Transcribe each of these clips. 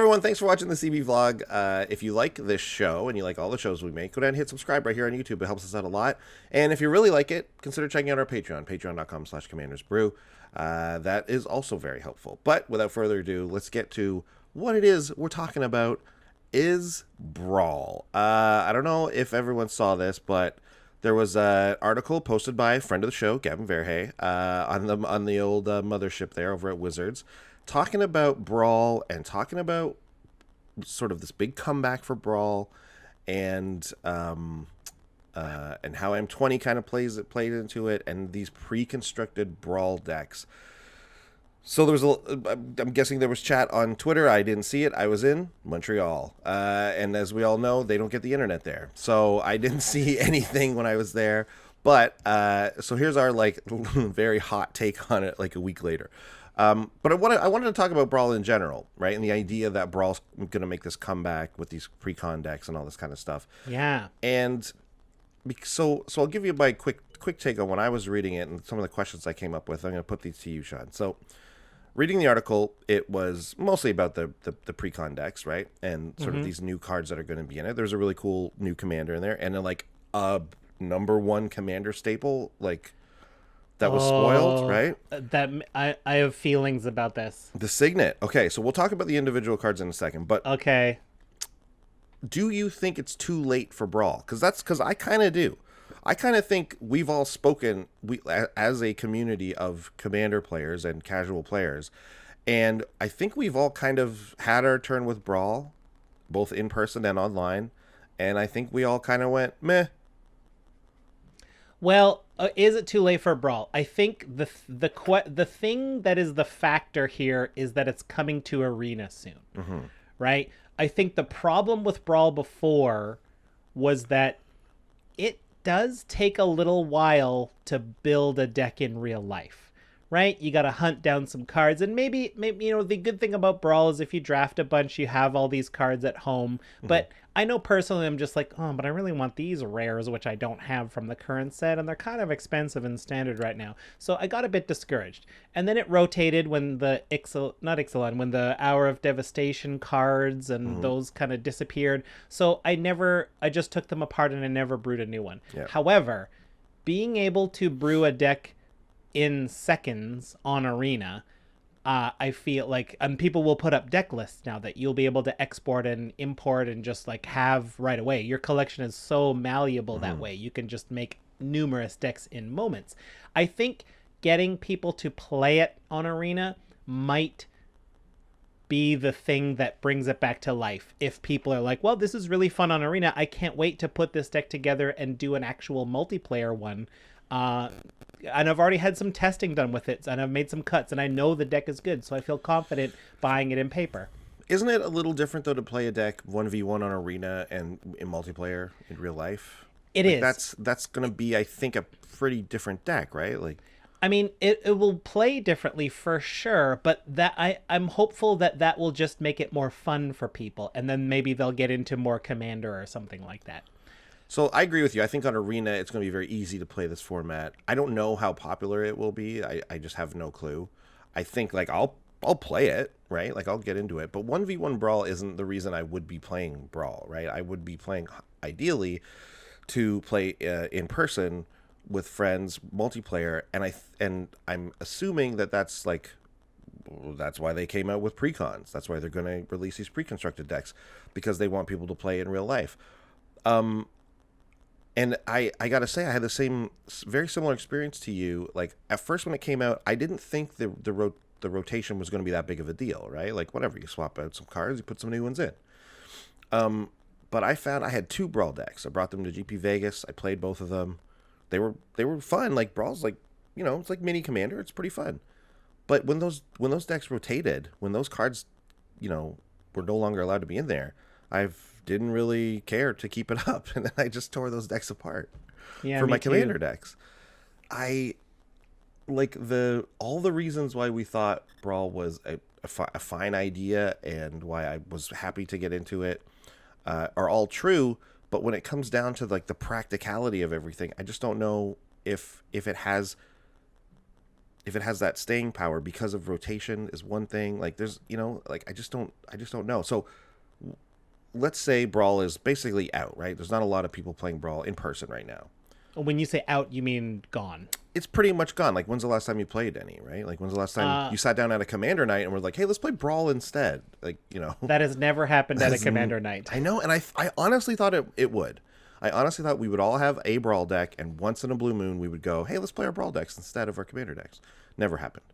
everyone. Thanks for watching the CB vlog. If you like this show and you like all the shows we make, go down and hit subscribe right here on YouTube. It helps us out a lot. And if you really like it, consider checking out our Patreon, patreon.com/commandersbrew. That is also very helpful. But without further ado, let's get to what it is we're talking about. Is Brawl. I don't know if everyone saw this, but there was an article posted by a friend of the show, Gavin Verhey, on the old mothership there over at Wizards, talking about Brawl and talking about sort of this big comeback for Brawl and how M20 kind of played into it, and these pre-constructed Brawl decks. So there was I'm guessing there was chat on Twitter. I didn't see it. I was in Montreal. And as we all know, they don't get the internet there. So I didn't see anything when I was there. But so here's our very hot take on it like a week later. But I wanted to talk about Brawl in general, right? And the idea that Brawl's going to make this comeback with these pre-con decks and all this kind of stuff. Yeah. And so I'll give you my quick take on when I was reading it and some of the questions I came up with. I'm going to put these to you, Sean. So reading the article, it was mostly about the pre-con decks, right? And sort of these new cards that are going to be in it. There's a really cool new commander in there. And then like a number one commander staple, like that was spoiled, right? That I have feelings about this. The Signet. Okay, so we'll talk about the individual cards in a second. But okay, do you think it's too late for Brawl? Because I kind of do. I kind of think we've all spoken as a community of commander players and casual players, and I think we've all kind of had our turn with Brawl, both in person and online, and I think we all kind of went meh. Well, is it too late for Brawl? I think the thing that is the factor here is that it's coming to Arena soon, right? I think the problem with Brawl before was that it does take a little while to build a deck in real life, right? You got to hunt down some cards, and maybe the good thing about Brawl is if you draft a bunch, you have all these cards at home. But I know personally I'm just like, oh, but I really want these rares, which I don't have from the current set, and they're kind of expensive in standard right now. So I got a bit discouraged. And then it rotated when the when the Hour of Devastation cards and those kind of disappeared. So I just took them apart and I never brewed a new one. Yeah. However, being able to brew a deck in seconds on Arena, I feel like people will put up deck lists now that you'll be able to export and import and just like have right away. Your collection is so malleable that way. You can just make numerous decks in moments. I think getting people to play it on Arena might be the thing that brings it back to life. If people are like, well, this is really fun on Arena, I can't wait to put this deck together and do an actual multiplayer one. And I've already had some testing done with it, and I've made some cuts, and I know the deck is good, so I feel confident buying it in paper. Isn't it a little different, though, to play a deck 1v1 on Arena and in multiplayer in real life? It is. That's going to be, I think, a pretty different deck, right? Like, I mean, it will play differently for sure, but I'm hopeful that will just make it more fun for people, and then maybe they'll get into more Commander or something like that. So I agree with you. I think on Arena, it's going to be very easy to play this format. I don't know how popular it will be. I just have no clue. I think like I'll play it, right? Like I'll get into it. But 1v1 Brawl isn't the reason I would be playing Brawl, right? I would be playing ideally to play in person with friends, multiplayer, and I'm assuming that's why they came out with precons. That's why they're going to release these pre-constructed decks, because they want people to play in real life. And I gotta say, I had the very similar experience to you. Like at first when it came out, I didn't think the rotation was going to be that big of a deal, right? Like whatever, you swap out some cards, you put some new ones in. But I found I had 2 Brawl decks. I brought them to GP Vegas. I played both of them. They were fun. Like Brawl's like, it's like mini Commander. It's pretty fun. But when those decks rotated, when those cards, were no longer allowed to be in there, didn't really care to keep it up, and then I just tore those decks apart for my Commander decks. I like all the reasons why we thought Brawl was a fine idea and why I was happy to get into it are all true, but when it comes down to like the practicality of everything, I just don't know if it has if it has that staying power because of rotation is one thing. Like there's, like I just don't know. So let's say Brawl is basically out, right? There's not a lot of people playing Brawl in person right now. When you say out, you mean gone? It's pretty much gone. Like, when's the last time you played any, right? Like, when's the last time you sat down at a Commander night and were like, hey, let's play Brawl instead? Like, That has never happened at a Commander night. I know, and I honestly thought it would. I honestly thought we would all have a Brawl deck, and once in a blue moon, we would go, hey, let's play our Brawl decks instead of our Commander decks. Never happened.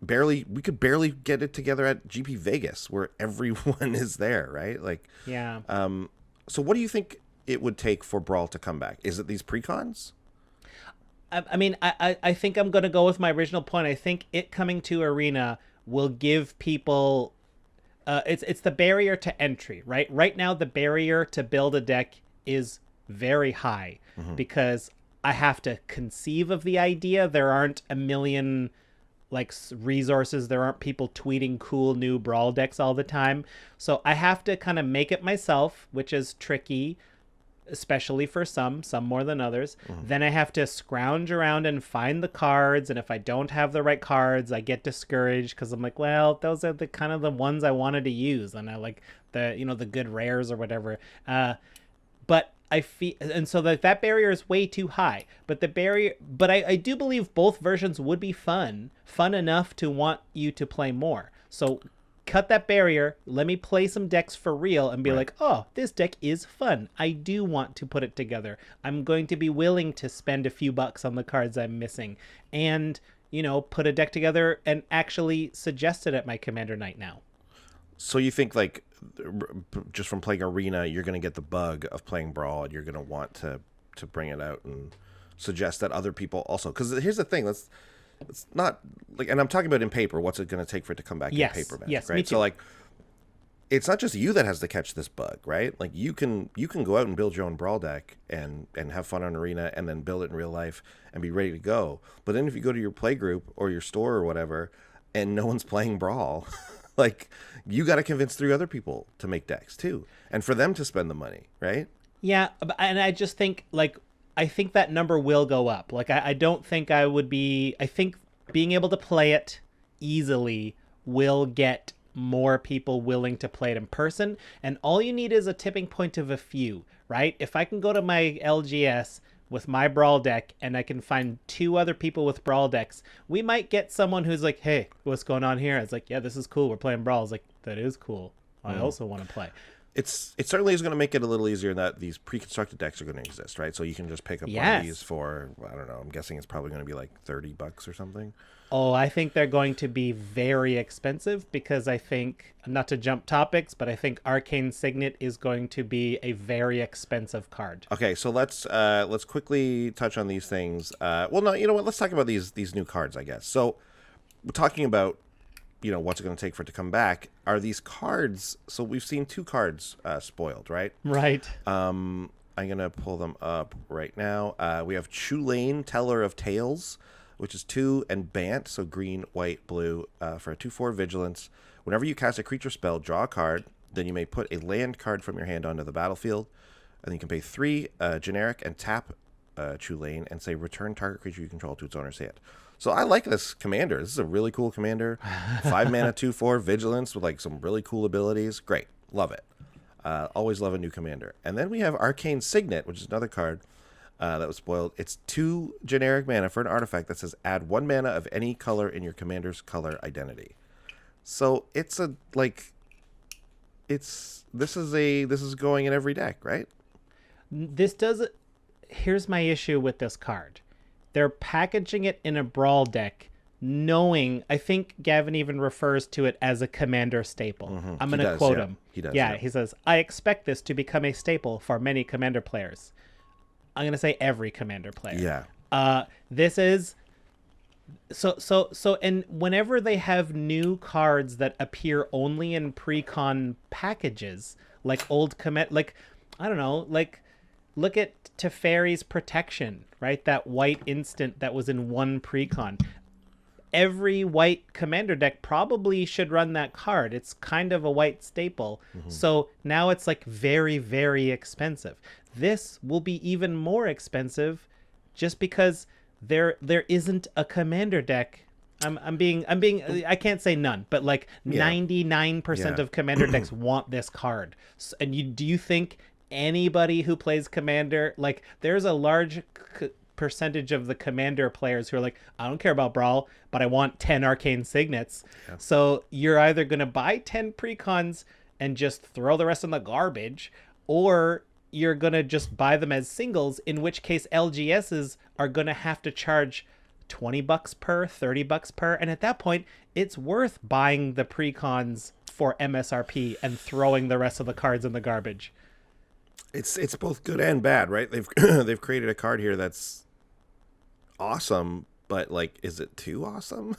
We could barely get it together at GP Vegas, where everyone is there, right? Like, yeah. So what do you think it would take for Brawl to come back? Is it these precons? I mean, I think I'm going to go with my original point. I think it coming to Arena will give people... it's the barrier to entry, right? Right now, the barrier to build a deck is very high because I have to conceive of the idea. There aren't a million resources. There aren't people tweeting cool new Brawl decks all the time. So I have to kind of make it myself, which is tricky, especially for some more than others. Then I have to scrounge around and find the cards, and if I don't have the right cards, I get discouraged because I'm like, well, those are the kind of the ones I wanted to use, and I like the good rares or whatever. But I feel, and so that barrier is way too high. But I do believe both versions would be fun enough to want you to play more. So cut that barrier, let me play some decks for real and be like, oh, this deck is fun. I do want to put it together. I'm going to be willing to spend a few bucks on the cards I'm missing and, put a deck together and actually suggest it at my Commander night now. So you think just from playing Arena, you're going to get the bug of playing Brawl and you're going to want to bring it out and suggest that other people also, because here's the thing, it's not like, and I'm talking about in paper, what's it going to take for it to come back in paperback? Yes, right? So it's not just you that has to catch this bug, right? Like you can go out and build your own Brawl deck and have fun on Arena and then build it in real life and be ready to go. But then if you go to your play group or your store or whatever and no one's playing Brawl, you got to convince 3 other people to make decks too, and for them to spend the money, right? Yeah, and I just think I think that number will go up. I don't think I would be... I think being able to play it easily will get more people willing to play it in person. And all you need is a tipping point of a few, right? If I can go to my LGS with my Brawl deck and I can find 2 other people with Brawl decks, we might get someone who's like, hey, what's going on here? It's like, yeah, this is cool. We're playing Brawl. It's like, that is cool. I also want to play. It certainly is going to make it a little easier that these pre-constructed decks are going to exist, right? So you can just pick up one of these for, I don't know, I'm guessing it's probably going to be like $30 or something. Oh, I think they're going to be very expensive because I think, not to jump topics, but I think Arcane Signet is going to be a very expensive card. Okay, so let's quickly touch on these things. Well, no, you know what? Let's talk about these new cards, I guess. So we're talking about, what's it going to take for it to come back. Are these cards... So we've seen 2 cards spoiled, right? Right. I'm going to pull them up right now. We have Chulane, Teller of Tales, which is 2, and Bant, so green, white, blue, for a 2/4 Vigilance. Whenever you cast a creature spell, draw a card. Then you may put a land card from your hand onto the battlefield. And then you can pay 3 generic and tap Chulane and say return target creature you control to its owner's hand. So I like this commander. This is a really cool commander. 5 mana, 2/4 Vigilance with some really cool abilities. Great. Love it. Always love a new commander. And then we have Arcane Signet, which is another card that was spoiled. It's 2 generic mana for an artifact that says add 1 mana of any color in your commander's color identity. So this is going in every deck, right? Here's my issue with this card. They're packaging it in a Brawl deck, knowing, I think Gavin even refers to it as a commander staple. I'm going to quote him. He does. Yeah, he says, I expect this to become a staple for many commander players. I'm going to say every commander player. Yeah. This is... So, and whenever they have new cards that appear only in pre-con packages, old I don't know, look at Teferi's Protection, right? That white instant that was in 1 pre-con. Every white commander deck probably should run that card. It's kind of a white staple. So now it's very, very expensive. This will be even more expensive just because there isn't a commander deck. I can't say none, but like 99% of commander decks want this card. And do you think anybody who plays commander, like there's a large percentage of the commander players who are like, I don't care about Brawl, but I want 10 arcane signets. Yeah. So you're either going to buy 10 precons and just throw the rest in the garbage, or you're going to just buy them as singles, in which case LGSs are going to have to charge $20 per, $30 per. And at that point, it's worth buying the precons for MSRP and throwing the rest of the cards in the garbage. It's both good and bad, right? They've created a card here that's awesome, but like, is it too awesome?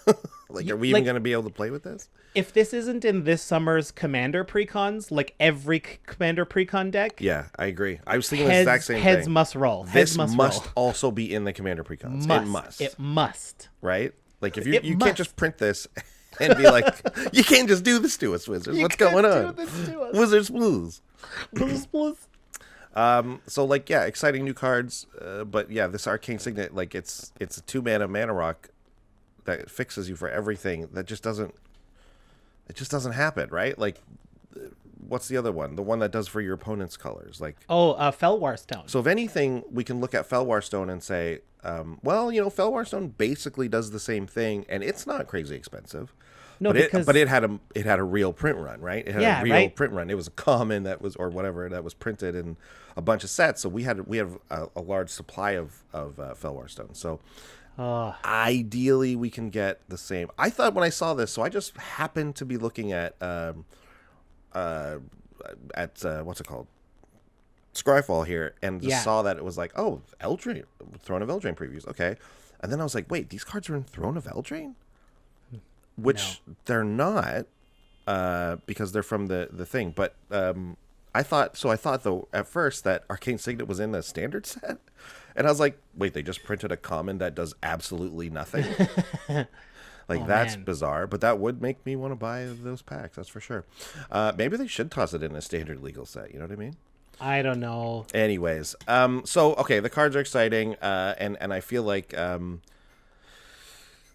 Like, are we even going to be able to play with this? If this isn't in this summer's commander precons, like every commander precon deck, yeah, I agree. I was thinking the exact same thing. Heads must roll. This must also be in the commander precons. It must. Right? Like, if you can't just print this and be like, you can't just do this to us, Wizards. What's going on? Wizards Blues. Blues. So like, yeah, exciting new cards, but yeah, this Arcane Signet, like it's a 2-mana mana rock that fixes you for everything. That just doesn't happen, right? Like, what's the other one? The one that does for your opponent's colors, like Felwar Stone. So if anything, we can look at Felwar Stone and say, well, Felwar Stone basically does the same thing, and it's not crazy expensive. No, but it had a real print run, right? It had a real print run. It was a common that was, or whatever, that was printed in a bunch of sets. So we have a large supply of Felwar Stone. So ideally we can get the same. I thought when I saw this, so I just happened to be looking at what's it called? Scryfall here, and just saw that it was like, oh, Eldraine, Throne of Eldraine previews. Okay. And then I was like, wait, these cards are in Throne of Eldraine? Which they're not, because they're from the thing. But I thought though at first that Arcane Signet was in the standard set, and I was like, wait, they just printed a common that does absolutely nothing. Like, that's bizarre, but that would make me want to buy those packs. That's for sure. Maybe they should toss it in a standard legal set. You know what I mean? I don't know. Anyways, so okay, the cards are exciting, and I feel like.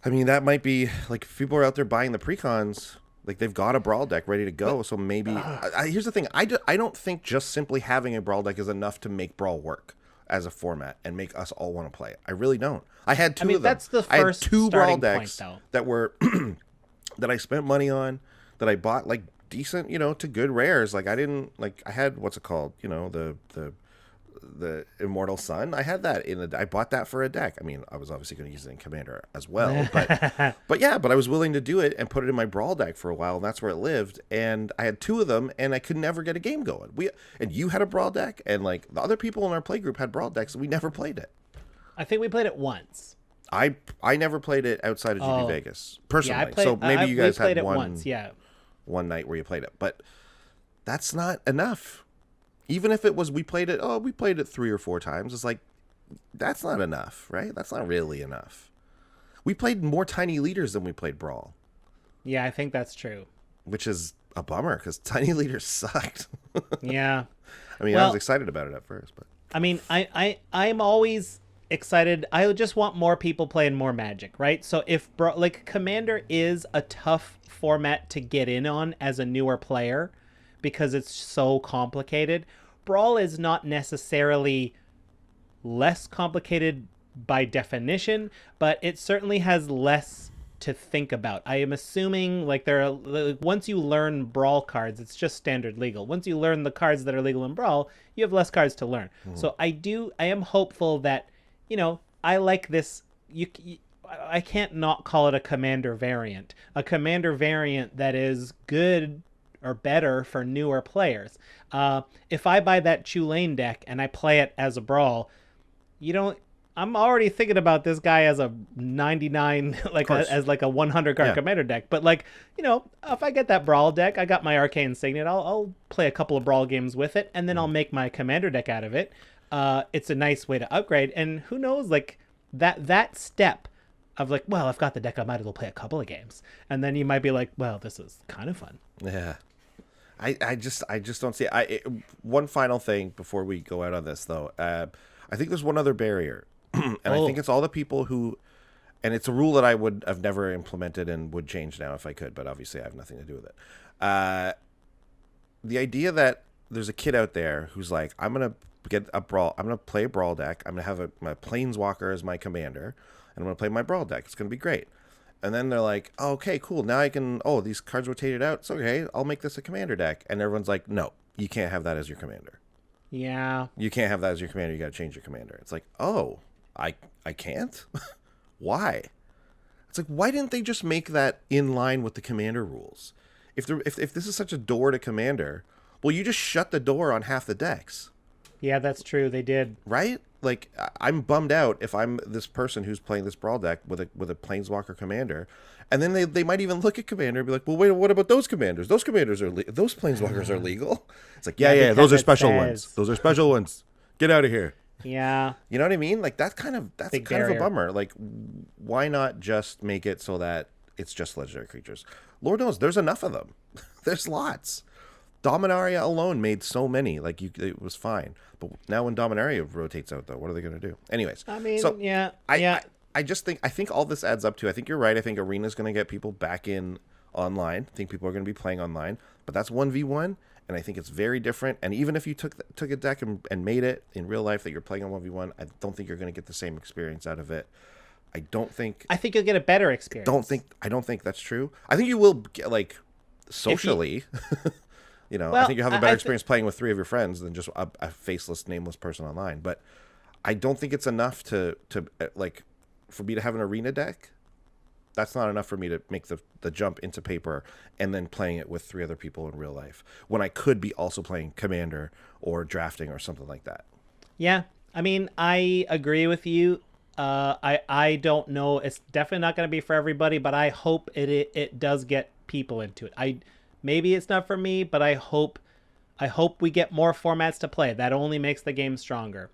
I mean, that might be, like, if people are out there buying the precons, like, they've got a Brawl deck ready to go, so maybe... here's the thing. I don't think just simply having a Brawl deck is enough to make Brawl work as a format and make us all want to play it. I really don't. I had two of them. That's the first I had 2 Brawl decks point, that were... that I spent money on, that I bought, like, decent, to good rares. Like, I didn't... Like, I had, what's it called? The Immortal Sun. I had that I bought that for a deck. I mean, I was obviously going to use it in Commander as well, but I was willing to do it and put it in my Brawl deck for a while, and that's where it lived. And I had 2 of them, and I could never get a game going. And you had a Brawl deck, and like the other people in our play group had Brawl decks, and we never played it. I think we played it once. I never played it outside of GB Vegas personally. So maybe you guys had one night where you played it, but that's not enough. Even if it was, we played it 3 or 4 times. It's like, that's not enough, right? That's not really enough. We played more Tiny Leaders than we played Brawl. Yeah, I think that's true. Which is a bummer, because Tiny Leaders sucked. Yeah. I mean, I was excited about it at first, but... I mean, I'm always excited. I just want more people playing more Magic, right? So if, Commander is a tough format to get in on as a newer player, because it's so complicated. Brawl is not necessarily less complicated by definition, but it certainly has less to think about. I am assuming once you learn Brawl cards, it's just standard legal. Once you learn the cards that are legal in Brawl, you have less cards to learn. So I am hopeful that, I like this. I can't not call it a Commander variant. A Commander variant that is good or better for newer players. If I buy that Chulane deck and I play it as a Brawl, I'm already thinking about this guy as a 99, as a 100 card Commander deck. But if I get that Brawl deck, I got my Arcane Signet, I'll play a couple of Brawl games with it, and then I'll make my Commander deck out of it. It's a nice way to upgrade, and who knows, that step of well, I've got the deck, I might as well play a couple of games. And then you might be like, well, this is kind of fun. Yeah. I just don't see it. One final thing before we go out on this, though. I think there's one other barrier And I think it's all the people who, and it's a rule that I would have never implemented and would change now if I could, but obviously I have nothing to do with it. The idea that there's a kid out there who's like, I'm going to get a brawl, I'm going to play a brawl deck, I'm going to have my planeswalker as my commander, and I'm going to play my brawl deck. It's going to be great. And then they're like, oh, okay, cool. Now I can, these cards rotated out. It's okay. I'll make this a commander deck. And everyone's like, no, you can't have that as your commander. Yeah. You can't have that as your commander. You got to change your commander. It's like, oh, I can't? Why? It's like, why didn't they just make that in line with the commander rules? If this is such a door to commander, well, you just shut the door on half the decks. Yeah, that's true. They did. Right? Like, I'm bummed out if I'm this person who's playing this brawl deck with a planeswalker commander, and then they might even look at commander and be like, well, wait, what about those commanders? Those commanders are those planeswalkers are legal. It's like, yeah, those are special ones. Those are special ones. Get out of here. Yeah. You know what I mean? Like, that's kind of a bummer. Like, why not just make it so that it's just legendary creatures? Lord knows, there's enough of them. There's lots. Dominaria alone made so many. Like, it was fine. But now when Dominaria rotates out, though, what are they going to do? Anyways. I mean, so I just think all this adds up to, I think you're right. I think Arena's going to get people back in online. I think people are going to be playing online. But that's 1v1, and I think it's very different. And even if you took a deck and made it in real life that you're playing on 1v1, I don't think you're going to get the same experience out of it. I think you'll get a better experience. I don't think that's true. I think you will get, like, socially... I think you have a better experience playing with 3 of your friends than just a faceless, nameless person online. But I don't think it's enough to like, for me to have an arena deck. That's not enough for me to make the jump into paper and then playing it with 3 other people in real life, when I could be also playing Commander or drafting or something like that. Yeah. I mean, I agree with you. I don't know. It's definitely not going to be for everybody, but I hope it does get people into it. Maybe it's not for me, but I hope we get more formats to play. That only makes the game stronger.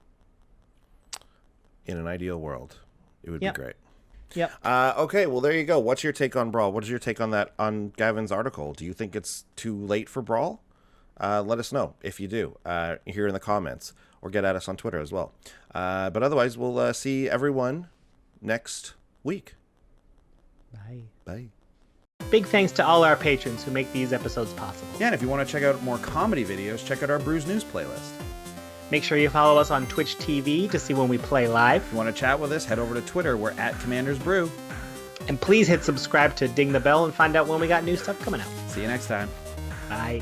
In an ideal world, it would be great. Yep. Okay, well, there you go. What's your take on Brawl? What is your take on Gavin's article? Do you think it's too late for Brawl? Let us know if you do here in the comments, or get at us on Twitter as well. But otherwise, we'll see everyone next week. Bye. Bye. Big thanks to all our patrons who make these episodes possible. Yeah, and if you want to check out more comedy videos, check out our Brews News playlist. Make sure you follow us on Twitch TV to see when we play live. If you want to chat with us, head over to Twitter. We're at Commanders Brew. And please hit subscribe to ding the bell and find out when we got new stuff coming out. See you next time. Bye.